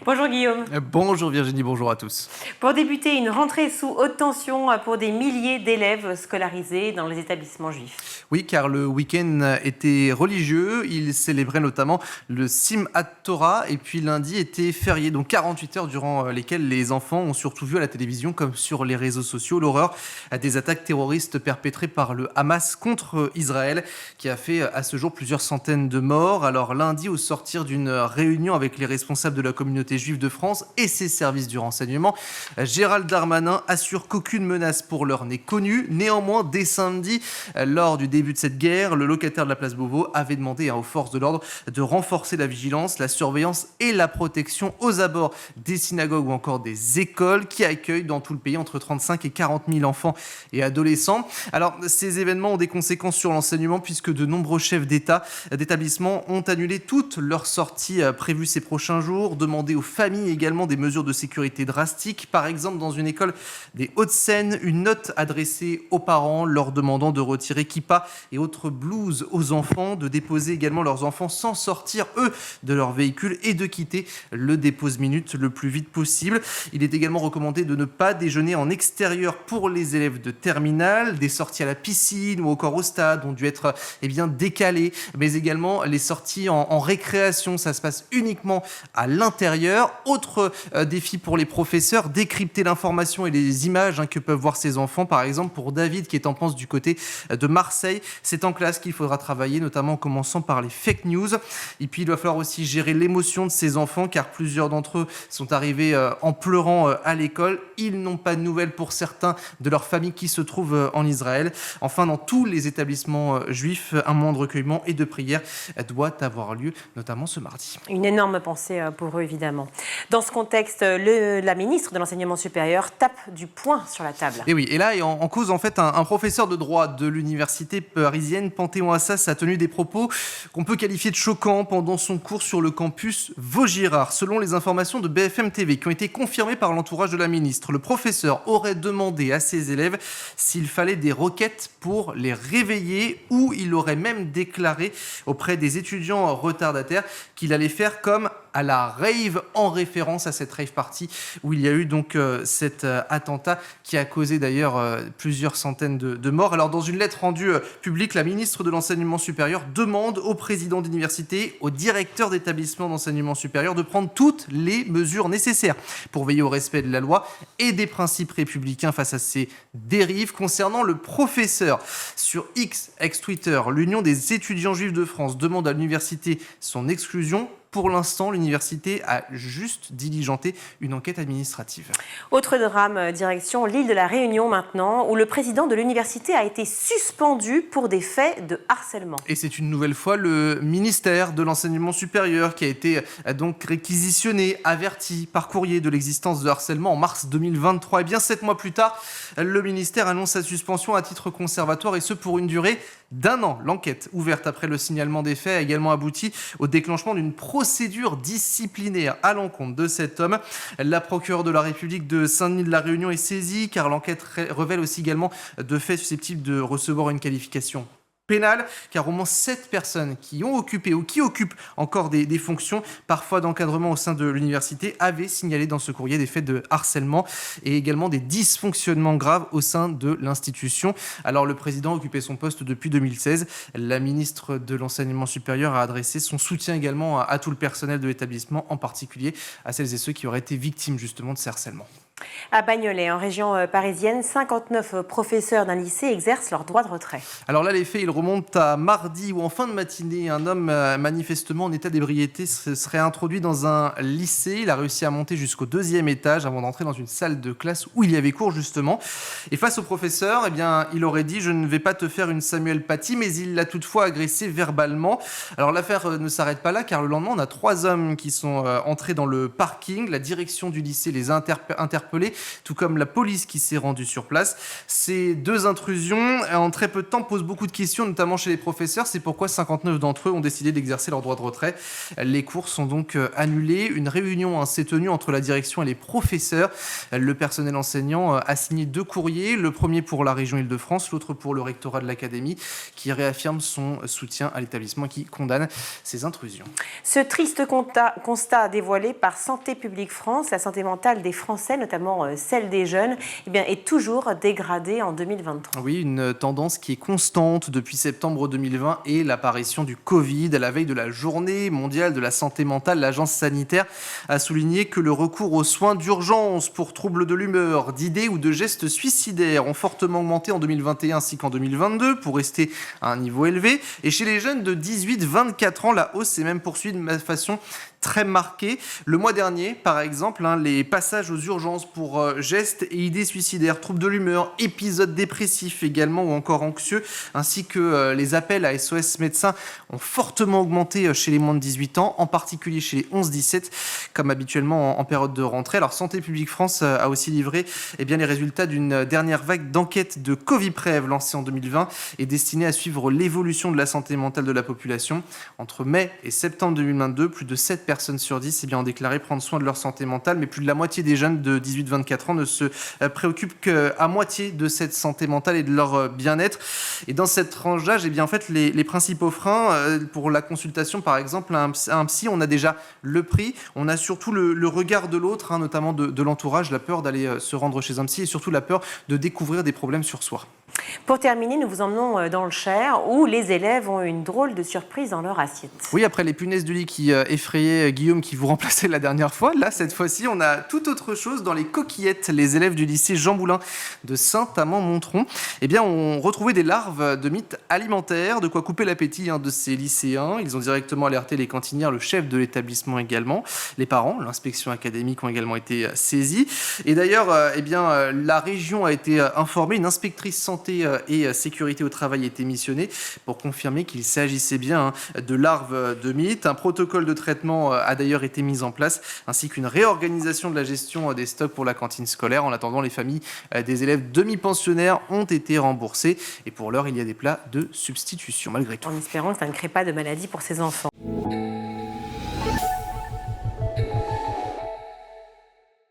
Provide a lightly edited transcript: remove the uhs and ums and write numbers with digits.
Bonjour Guillaume. Bonjour Virginie, bonjour à tous. Pour débuter, une rentrée sous haute tension pour des milliers d'élèves scolarisés dans les établissements juifs. Oui, car le week-end était religieux, ils célébraient notamment le Simchat Torah et puis lundi était férié, donc 48 heures durant lesquelles les enfants ont surtout vu à la télévision comme sur les réseaux sociaux l'horreur des attaques terroristes perpétrées par le Hamas contre Israël qui a fait à ce jour plusieurs centaines de morts. Alors lundi, au sortir d'une réunion avec les responsables de la communauté juive de France et ses services du renseignement, Gérald Darmanin assure qu'aucune menace pour l'heure n'est connue. Néanmoins, dès samedi, lors du début de cette guerre, le locataire de la place Beauvau avait demandé aux forces de l'ordre de renforcer la vigilance, la surveillance et la protection aux abords des synagogues ou encore des écoles qui accueillent dans tout le pays entre 35 et 40 000 enfants et adolescents. Alors, ces événements ont des conséquences sur l'enseignement puisque de nombreux chefs d'État, d'établissements ont annulé toutes leurs sorties prévues ces prochains jours, demandé aux familles également des mesures de sécurité drastiques. Par exemple, dans une école des Hauts-de-Seine, une note adressée aux parents leur demandant de retirer kippa et autres blouses aux enfants, de déposer également leurs enfants sans sortir, eux, de leur véhicule et de quitter le dépose-minute le plus vite possible. Il est également recommandé de ne pas déjeuner en extérieur pour les élèves de terminale. Des sorties à la piscine ou encore au stade ont dû être décalées, mais également les sorties en récréation, ça se passe uniquement à l'intérieur. Autre défi pour les professeurs, décrypter l'information et les images que peuvent voir ces enfants. Par exemple, pour David qui est en pense du côté de Marseille, c'est en classe qu'il faudra travailler, notamment en commençant par les fake news. Et puis il va falloir aussi gérer l'émotion de ces enfants, car plusieurs d'entre eux sont arrivés en pleurant à l'école. Ils n'ont pas de nouvelles pour certains de leur famille qui se trouvent en Israël. Enfin, dans tous les établissements juifs, un moment de recueillement et de prière doit avoir lieu, notamment ce mardi. Une énorme pensée pour eux, évidemment. Dans ce contexte, la ministre de l'Enseignement supérieur tape du poing sur la table. Et oui, et là, en cause, en fait, un professeur de droit de l'université parisienne, Panthéon-Assas, a tenu des propos qu'on peut qualifier de choquants pendant son cours sur le campus Vaugirard. Selon les informations de BFM TV qui ont été confirmées par l'entourage de la ministre, le professeur aurait demandé à ses élèves s'il fallait des requêtes pour les réveiller, ou il aurait même déclaré auprès des étudiants retardataires qu'il allait faire comme à la rave, en référence à cette rave party où il y a eu donc cet attentat qui a causé d'ailleurs plusieurs centaines de morts. Alors dans une lettre rendue publique, la ministre de l'Enseignement supérieur demande au président d'université, au directeur d'établissement d'enseignement supérieur de prendre toutes les mesures nécessaires pour veiller au respect de la loi et des principes républicains face à ces dérives. Concernant le professeur, sur X, ex-Twitter, l'Union des étudiants juifs de France demande à l'université son exclusion. Pour l'instant, l'université a juste diligenté une enquête administrative. Autre drame, direction l'île de la Réunion maintenant, où le président de l'université a été suspendu pour des faits de harcèlement. Et c'est une nouvelle fois le ministère de l'Enseignement supérieur qui a été donc réquisitionné, averti par courrier de l'existence de harcèlement en mars 2023. Et bien 7 mois plus tard, le ministère annonce sa suspension à titre conservatoire et ce pour une durée d'1 an. L'enquête ouverte après le signalement des faits a également abouti au déclenchement d'une procédure disciplinaire à l'encontre de cet homme. La procureure de la République de Saint-Denis de la Réunion est saisie car l'enquête révèle aussi également de faits susceptibles de recevoir une qualification pénale, car au moins 7 personnes qui ont occupé ou qui occupent encore des fonctions, parfois d'encadrement au sein de l'université, avaient signalé dans ce courrier des faits de harcèlement et également des dysfonctionnements graves au sein de l'institution. Alors le président occupait son poste depuis 2016. La ministre de l'Enseignement supérieur a adressé son soutien également à tout le personnel de l'établissement, en particulier à celles et ceux qui auraient été victimes justement de ces harcèlements. À Bagnolet, en région parisienne, 59 professeurs d'un lycée exercent leur droit de retrait. Alors là, les faits, ils remontent à mardi où en fin de matinée, un homme manifestement en état d'ébriété serait introduit dans un lycée. Il a réussi à monter jusqu'au 2e étage avant d'entrer dans une salle de classe où il y avait cours justement. Et face au professeur, eh bien, il aurait dit « Je ne vais pas te faire une Samuel Paty », mais il l'a toutefois agressé verbalement. Alors l'affaire ne s'arrête pas là car le lendemain, on a 3 hommes qui sont entrés dans le parking. La direction du lycée les a interpellés interpellés, tout comme la police qui s'est rendue sur place. Ces 2 intrusions, en très peu de temps, posent beaucoup de questions, notamment chez les professeurs. C'est pourquoi 59 d'entre eux ont décidé d'exercer leur droit de retrait. Les cours sont donc annulés. Une réunion s'est tenue entre la direction et les professeurs. Le personnel enseignant a signé 2 courriers, le premier pour la région Île-de-France, l'autre pour le rectorat de l'académie, qui réaffirme son soutien à l'établissement et qui condamne ces intrusions. Ce triste constat dévoilé par Santé publique France, la santé mentale des Français, notamment celle des jeunes, est toujours dégradée en 2023. Oui, une tendance qui est constante depuis septembre 2020 et l'apparition du Covid. À la veille de la journée mondiale de la santé mentale, l'agence sanitaire a souligné que le recours aux soins d'urgence pour troubles de l'humeur, d'idées ou de gestes suicidaires ont fortement augmenté en 2021 ainsi qu'en 2022 pour rester à un niveau élevé. Et chez les jeunes de 18-24 ans, la hausse s'est même poursuivie de façon très marquée. Le mois dernier, par exemple, les passages aux urgences pour gestes et idées suicidaires, troubles de l'humeur, épisodes dépressifs également ou encore anxieux, ainsi que les appels à SOS médecins ont fortement augmenté chez les moins de 18 ans, en particulier chez les 11-17, comme habituellement en période de rentrée. Alors Santé publique France a aussi livré les résultats d'une dernière vague d'enquête de Coviprev lancée en 2020 et destinée à suivre l'évolution de la santé mentale de la population. Entre mai et septembre 2022, plus de 7 personnes sur 10 ont déclaré prendre soin de leur santé mentale, mais plus de la moitié des jeunes de 18-24 ans ne se préoccupent qu'à moitié de cette santé mentale et de leur bien-être. Et dans cette tranche d'âge, en fait, les principaux freins pour la consultation, par exemple, à un psy, on a déjà le prix, on a surtout le regard de l'autre, notamment de l'entourage, la peur d'aller se rendre chez un psy et surtout la peur de découvrir des problèmes sur soi. Pour terminer, nous vous emmenons dans le Cher où les élèves ont une drôle de surprise dans leur assiette. Oui, après les punaises de lit qui effrayaient Guillaume qui vous remplaçait la dernière fois, là, cette fois-ci, on a tout autre chose dans les coquillettes. Les élèves du lycée Jean Moulin de Saint-Amand-Montrond ont retrouvé des larves de mites alimentaires, de quoi couper l'appétit de ces lycéens. Ils ont directement alerté les cantinières, le chef de l'établissement également. Les parents, l'inspection académique ont également été saisis. Et d'ailleurs, la région a été informée, une inspectrice santé et sécurité au travail a été missionnée pour confirmer qu'il s'agissait bien de larves de mites. Un protocole de traitement a d'ailleurs été mis en place, ainsi qu'une réorganisation de la gestion des stocks pour la cantine scolaire. En attendant, les familles des élèves demi-pensionnaires ont été remboursées. Et pour l'heure, il y a des plats de substitution malgré tout. En espérant que ça ne crée pas de maladie pour ces enfants.